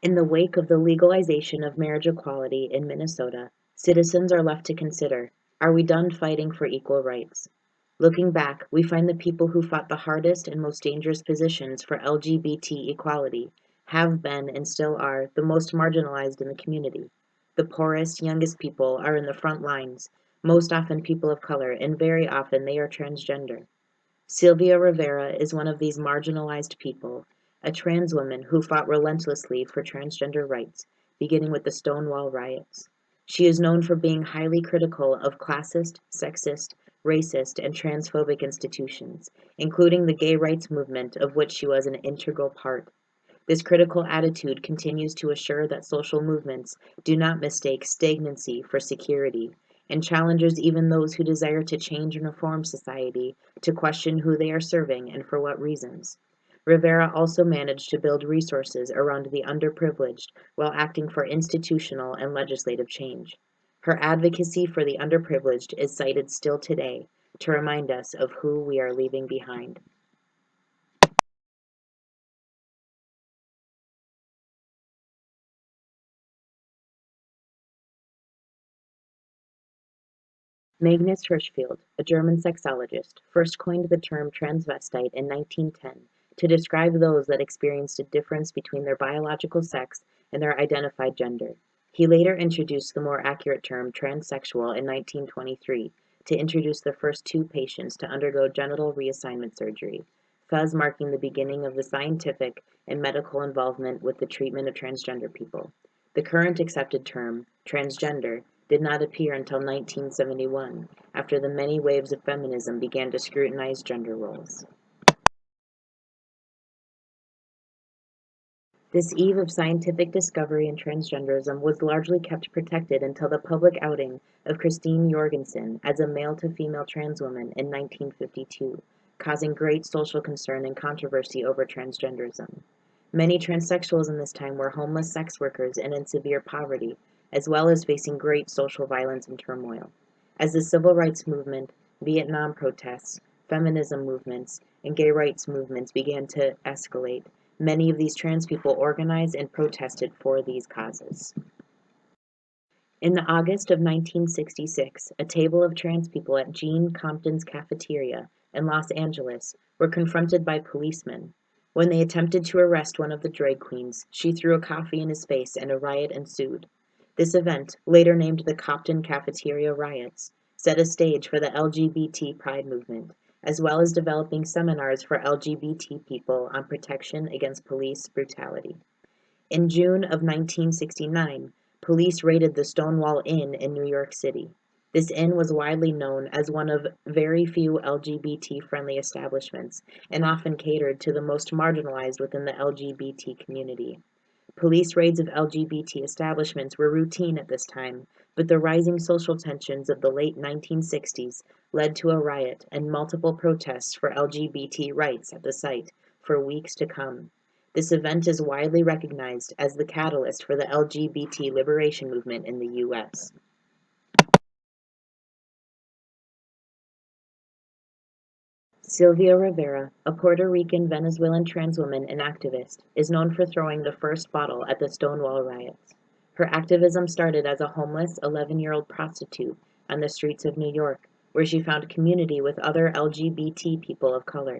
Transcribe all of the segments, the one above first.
In the wake of the legalization of marriage equality in Minnesota, citizens are left to consider, are we done fighting for equal rights? Looking back, we find the people who fought the hardest and most dangerous positions for LGBT equality have been and still are the most marginalized in the community. The poorest, youngest people are in the front lines, most often people of color, and very often they are transgender. Sylvia Rivera is one of these marginalized people, a trans woman who fought relentlessly for transgender rights, beginning with the Stonewall riots. She is known for being highly critical of classist, sexist, racist, and transphobic institutions, including the gay rights movement of which she was an integral part. This critical attitude continues to assure that social movements do not mistake stagnancy for security, and challenges even those who desire to change and reform society to question who they are serving and for what reasons. Rivera also managed to build resources around the underprivileged while acting for institutional and legislative change. Her advocacy for the underprivileged is cited still today to remind us of who we are leaving behind. Magnus Hirschfeld, a German sexologist, first coined the term transvestite in 1910 to describe those that experienced a difference between their biological sex and their identified gender. He later introduced the more accurate term transsexual in 1923 to introduce the first two patients to undergo genital reassignment surgery, thus marking the beginning of the scientific and medical involvement with the treatment of transgender people. The current accepted term, transgender, did not appear until 1971, after the many waves of feminism began to scrutinize gender roles. This eve of scientific discovery in transgenderism was largely kept protected until the public outing of Christine Jorgensen as a male-to-female trans woman in 1952, causing great social concern and controversy over transgenderism. Many transsexuals in this time were homeless sex workers and in severe poverty, as well as facing great social violence and turmoil. As the civil rights movement, Vietnam protests, feminism movements, and gay rights movements began to escalate, many of these trans people organized and protested for these causes. In the August of 1966, a table of trans people at Gene Compton's cafeteria in Los Angeles were confronted by policemen. When they attempted to arrest one of the drag queens, she threw a coffee in his face and a riot ensued. This event, later named the Compton Cafeteria Riots, set a stage for the LGBT Pride movement, as well as developing seminars for LGBT people on protection against police brutality. In June of 1969, police raided the Stonewall Inn in New York City. This inn was widely known as one of very few LGBT-friendly establishments and often catered to the most marginalized within the LGBT community. Police raids of LGBT establishments were routine at this time, but the rising social tensions of the late 1960s led to a riot and multiple protests for LGBT rights at the site for weeks to come. This event is widely recognized as the catalyst for the LGBT liberation movement in the U.S. Sylvia Rivera, a Puerto Rican Venezuelan trans woman and activist, is known for throwing the first bottle at the Stonewall riots. Her activism started as a homeless 11-year-old prostitute on the streets of New York, where she found community with other LGBT people of color.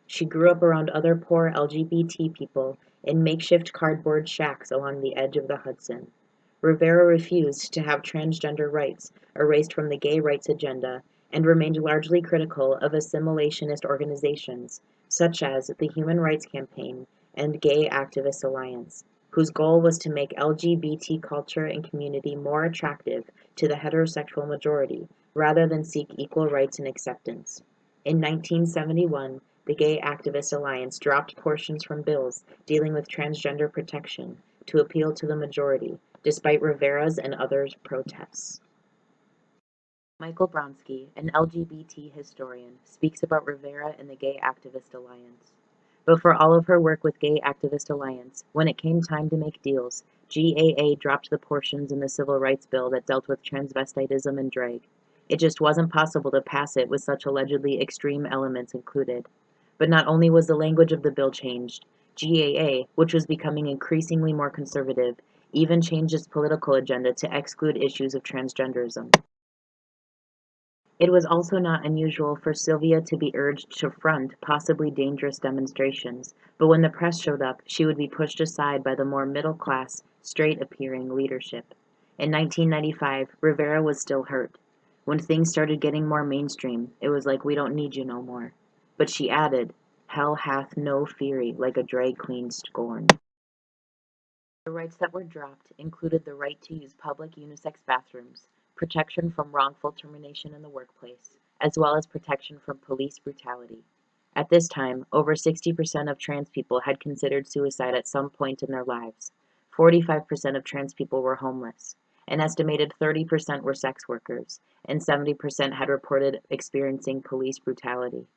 She grew up around other poor LGBT people in makeshift cardboard shacks along the edge of the Hudson. Rivera refused to have transgender rights erased from the gay rights agenda and remained largely critical of assimilationist organizations such as the Human Rights Campaign and Gay Activist Alliance, whose goal was to make LGBT culture and community more attractive to the heterosexual majority rather than seek equal rights and acceptance. In 1971, the Gay Activist Alliance dropped portions from bills dealing with transgender protection to appeal to the majority, despite Rivera's and others' protests. Michael Bronsky, an LGBT historian, speaks about Rivera and the Gay Activist Alliance. But for all of her work with Gay Activist Alliance, when it came time to make deals, GAA dropped the portions in the Civil Rights Bill that dealt with transvestitism and drag. It just wasn't possible to pass it with such allegedly extreme elements included. But not only was the language of the bill changed, GAA, which was becoming increasingly more conservative, even changed its political agenda to exclude issues of transgenderism. It was also not unusual for Sylvia to be urged to front possibly dangerous demonstrations, but when the press showed up, she would be pushed aside by the more middle-class, straight-appearing leadership. In 1995, Rivera was still hurt. When things started getting more mainstream, it was like, we don't need you no more. But she added, hell hath no fury like a drag queen scorned. The rights that were dropped included the right to use public unisex bathrooms, protection from wrongful termination in the workplace, as well as protection from police brutality. At this time, over 60% of trans people had considered suicide at some point in their lives. 45% of trans people were homeless. An estimated 30% were sex workers, and 70% had reported experiencing police brutality.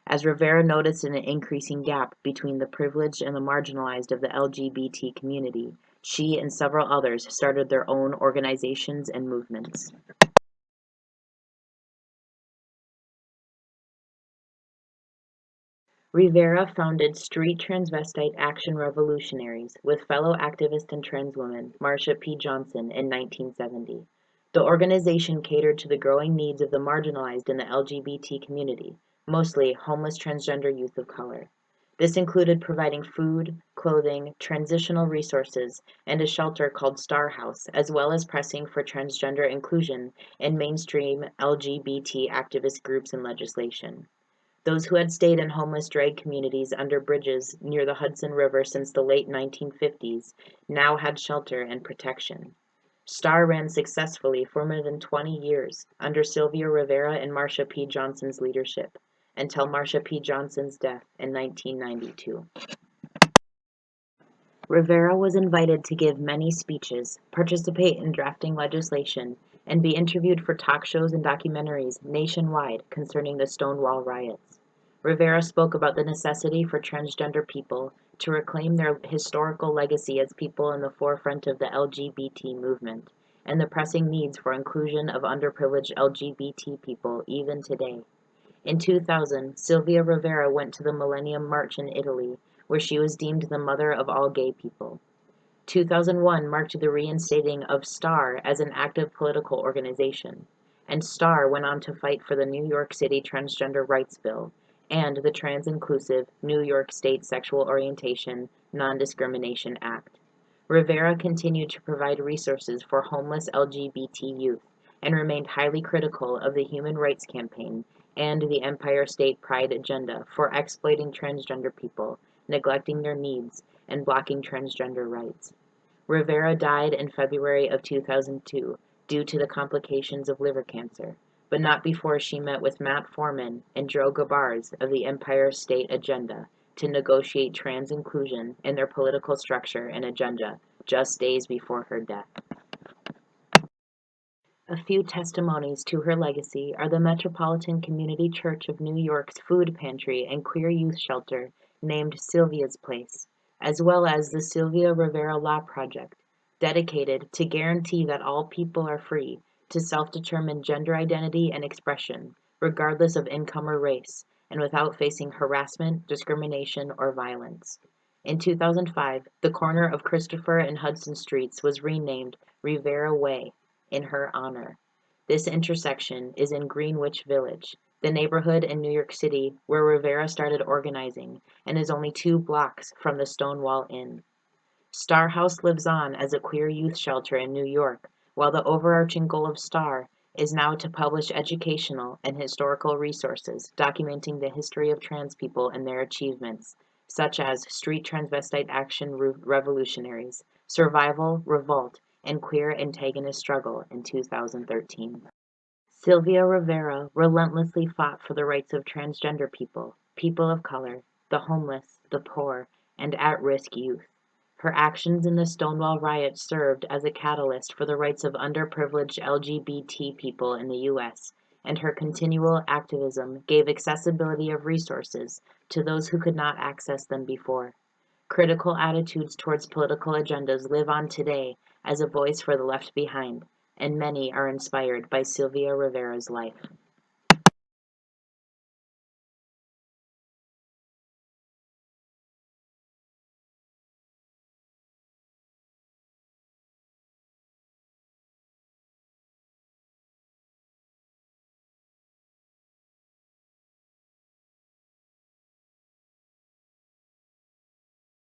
As Rivera noticed an increasing gap between the privileged and the marginalized of the LGBT community, she and several others started their own organizations and movements. Rivera founded Street Transvestite Action Revolutionaries with fellow activist and trans woman Marsha P. Johnson in 1970. The organization catered to the growing needs of the marginalized in the LGBT community, mostly homeless transgender youth of color. This included providing food, clothing, transitional resources, and a shelter called Star House, as well as pressing for transgender inclusion in mainstream LGBT activist groups and legislation. Those who had stayed in homeless drag communities under bridges near the Hudson River since the late 1950s now had shelter and protection. STAR ran successfully for more than 20 years under Sylvia Rivera and Marsha P. Johnson's leadership, until Marsha P. Johnson's death in 1992. Rivera was invited to give many speeches, participate in drafting legislation, and be interviewed for talk shows and documentaries nationwide concerning the Stonewall riots. Rivera spoke about the necessity for transgender people to reclaim their historical legacy as people in the forefront of the LGBT movement, and the pressing needs for inclusion of underprivileged LGBT people even today. In 2000, Sylvia Rivera went to the Millennium March in Italy, where she was deemed the mother of all gay people. 2001 marked the reinstating of STAR as an active political organization, and STAR went on to fight for the New York City Transgender Rights Bill and the Trans-Inclusive New York State Sexual Orientation Non-Discrimination Act. Rivera continued to provide resources for homeless LGBT youth and remained highly critical of the Human Rights Campaign and the Empire State Pride agenda for exploiting transgender people, neglecting their needs, and blocking transgender rights. Rivera died in February of 2002 due to the complications of liver cancer, but not before she met with Matt Foreman and Joe Gabars of the Empire State Agenda to negotiate trans inclusion in their political structure and agenda just days before her death. A few testimonies to her legacy are the Metropolitan Community Church of New York's food pantry and queer youth shelter named Sylvia's Place, as well as the Sylvia Rivera Law Project, dedicated to guarantee that all people are free to self-determine gender identity and expression, regardless of income or race, and without facing harassment, discrimination, or violence. In 2005, the corner of Christopher and Hudson Streets was renamed Rivera Way in her honor. This intersection is in Greenwich Village, the neighborhood in New York City where Rivera started organizing, and is only 2 blocks from the Stonewall Inn. Star House lives on as a queer youth shelter in New York, while the overarching goal of STAR is now to publish educational and historical resources documenting the history of trans people and their achievements, such as Street Transvestite Action Revolutionaries, Survival, Revolt, and Queer Antagonist Struggle in 2013. Sylvia Rivera relentlessly fought for the rights of transgender people, people of color, the homeless, the poor, and at-risk youth. Her actions in the Stonewall riots served as a catalyst for the rights of underprivileged LGBT people in the U.S., and her continual activism gave accessibility of resources to those who could not access them before. Critical attitudes towards political agendas live on today as a voice for the left behind, and many are inspired by Sylvia Rivera's life.